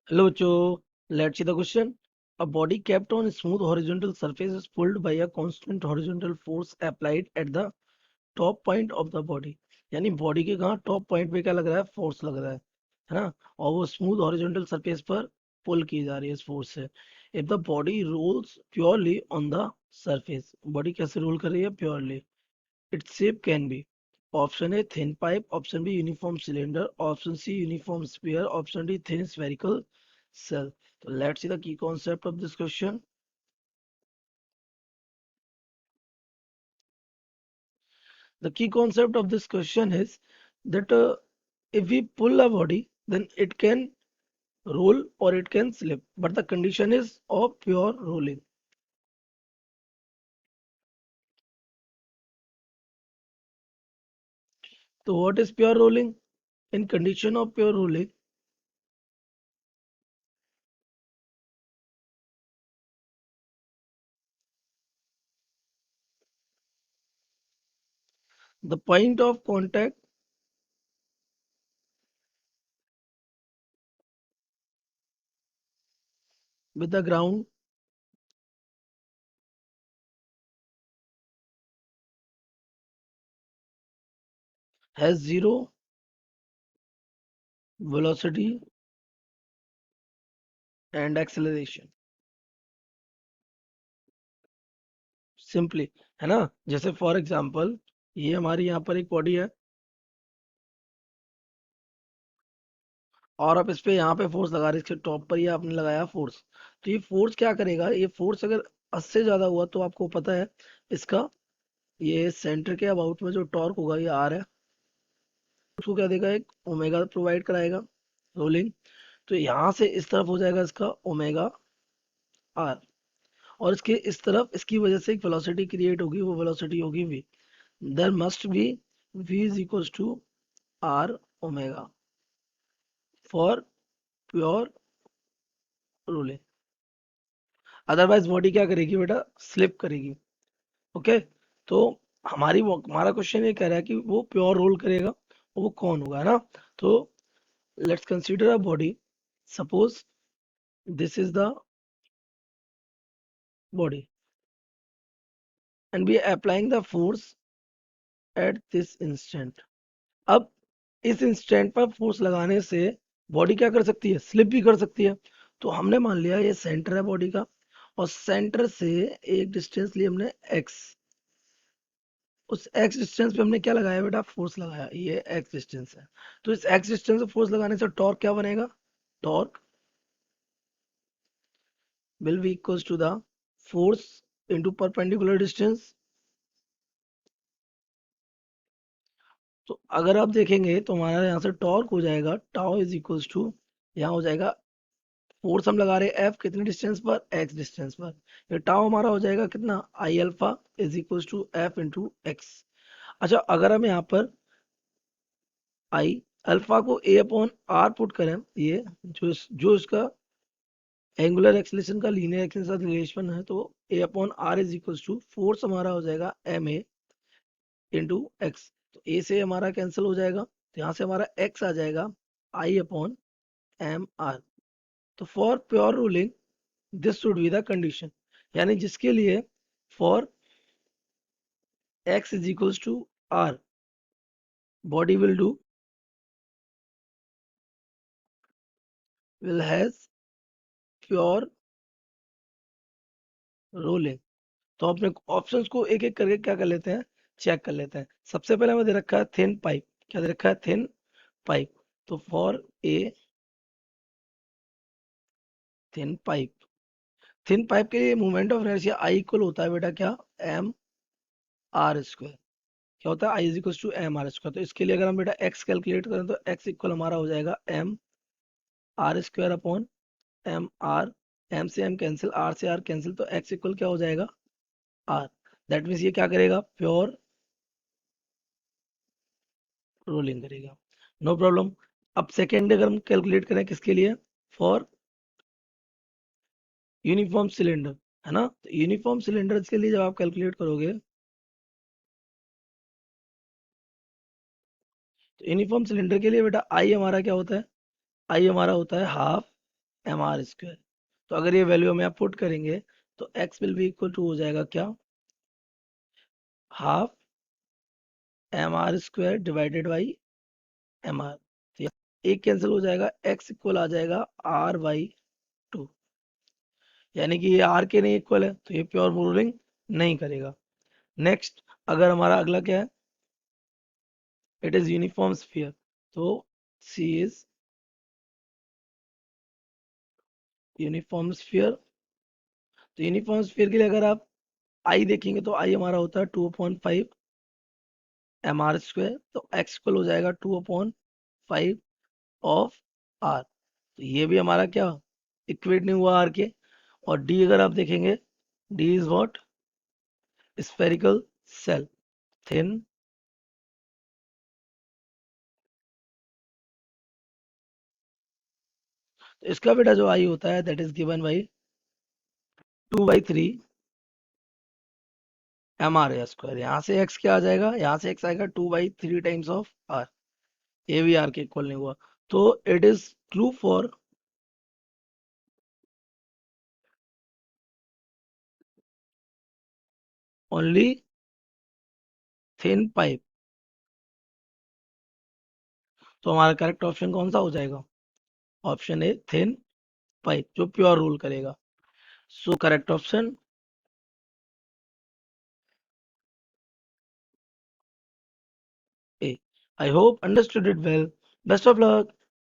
Hello, Joe. Let's see the question. A body kept on a smooth horizontal surface is pulled by a constant horizontal force applied at the top point of the body. यानी body के कहाँ top point पे क्या लग रहा है, force लग रहा है ना। और वो स्मूथ हॉरिजॉन्टल सरफेस पर पुल की जा रही है इस फोर्स से। If the body rolls purely on the surface, body कैसे रोल कर रही है purely, its shape can be option A thin pipe, option B uniform cylinder, option C uniform sphere, option D thin spherical cell. So let's see the key concept of this question. The key concept of this question is that if we pull a body, then it can roll or it can slip, but the condition is of pure rolling. So what is pure rolling? In condition of pure rolling, the point of contact with the ground has zero velocity and acceleration. Simply, है ना। जैसे for example ये हमारी यहाँ पर एक body है और आप इस पे यहाँ पे फोर्स लगा रहे, इसके टॉप पर ये आपने लगाया फोर्स। तो ये फोर्स क्या करेगा, ये फोर्स अगर 80 से ज्यादा हुआ तो आपको पता है इसका ये सेंटर के अबाउट में जो टॉर्क होगा ये आर है, उसको क्या देगा, एक ओमेगा प्रोवाइड कराएगा रोलिंग। तो यहाँ से इस तरफ हो जाएगा इसका ओमेगा आर, और इसके इस तरफ इसकी वजह से एक वेलोसिटी क्रिएट होगी, वो वेलोसिटी होगी V. There must be V is equals to R omega for pure roll है। अदरवाइज बॉडी क्या करेगी बेटा, स्लिप करेगी। ओके। तो हमारा क्वेश्चन ये कह रहा है कि वो प्योर रोल करेगा, वो कौन होगा, है ना। तो let's consider a body, suppose this is the body and we applying the force at this instant. अब इस इंस्टेंट पर फोर्स लगाने से बॉडी क्या कर सकती है, स्लिप भी कर सकती है। तो हमने मान लिया ये सेंटर है बॉडी का, और सेंटर से एक डिस्टेंस ली हमने एक्स। उस एक्स डिस्टेंस पे हमने क्या लगाया बेटा, फोर्स लगाया, ये एक्स डिस्टेंस है। तो इस एक्स डिस्टेंस पे फोर्स लगाने से टॉर्क क्या बनेगा, torque will be equals to the force into perpendicular distance. तो अगर आप देखेंगे तो हमारा यहाँ से टॉर्क हो जाएगा टाउ इज इक्वल्स टू, यहाँ हो जाएगा फोर्स हम लगा रहे हैं एफ कितनी डिस्टेंस पर, एक्स डिस्टेंस पर। ये टाउ हमारा हो जाएगा कितना, I alpha is equals to F into X. अच्छा, अगर हम यहाँ पर आई अल्फा को ए अपॉन आर पुट करें, ये जो इसका एंगुलर एक्सीलरेशन का लीनियर एक्शन के साथ रिलेशन है, तो a upon r is equals to force हमारा हो जाएगा एम ए इंटू एक्स। तो ए से हमारा कैंसिल हो जाएगा, तो यहाँ से हमारा एक्स आ जाएगा आई अपॉन एम आर। तो for pure rolling this should be the condition, यानी जिसके लिए for X is equals to R body will has pure rolling. तो अपने ऑप्शंस को एक एक करके क्या कर लेते हैं, चेक कर लेते हैं। सबसे पहले हमें दे रखा है थिन पाइप, क्या दे रखा है, थिन पाइप। तो for a thin pipe, thin pipe के लिए moment of inertia I equal होता है बेटा क्या, एम आर स्क्वायर। क्या होता है, I is equal to m are square. तो इसके लिए अगर हम बेटा एक्स कैलकुलेट करें तो एक्स इक्वल हमारा हो जाएगा M are square upon M R. M से एम कैंसिल, आर से आर कैंसिल, तो एक्स इक्वल क्या हो जाएगा, आर। दैट मीन्स ये क्या करेगा, प्योर रोलिंग करेगा। No problem. अब सेकेंड अगर हम कैलकुलेट करें किसके लिए, फॉर यूनिफॉर्म सिलेंडर, है ना। तो यूनिफॉर्म सिलेंडर के लिए जब आप कैलकुलेट करोगे, तो यूनिफॉर्म सिलेंडर के लिए बेटा आई हमारा क्या होता है, आई हमारा होता है हाफ एम आर स्क्वायर। तो अगर ये वैल्यू में आप पुट करेंगे तो X will be equal to हो जाएगा क्या, half M are square divided by M R. एक कैंसिल हो जाएगा, एक्स इक्वल आ जाएगा आर बाई टू, यानी कि ये आर के नहीं इक्वल है तो ये प्योर रूलिंग नहीं करेगा। नेक्स्ट, अगर हमारा अगला क्या है, इट इज यूनिफॉर्म स्फीयर, तो सी इज यूनिफॉर्म स्फीयर। तो यूनिफॉर्म स्फीयर के लिए अगर आप आई देखेंगे तो आई हमारा होता है 2/5 एम आर स्क्वायर, तो एक्स इक्वल हो जाएगा 2/5 ऑफ आर। तो ये भी हमारा क्या, इक्वेट नहीं हुआ आर के। और डी अगर आप देखेंगे, D is what, spherical shell, thin. तो इसका बेटा जो आई होता है that is given by 2/3 M are square. यहाँ से एक्स क्या आ जाएगा, यहाँ से एक्स आएगा 2/3 टाइम्स ऑफ आर। ये भी आर के इक्वल नहीं हुआ। तो it is true for only thin pipe. तो हमारा करेक्ट ऑप्शन कौन सा हो जाएगा, ऑप्शन ए थिन पाइप, जो प्योर रूल करेगा। So correct option A. I hope understood it well. Best of luck.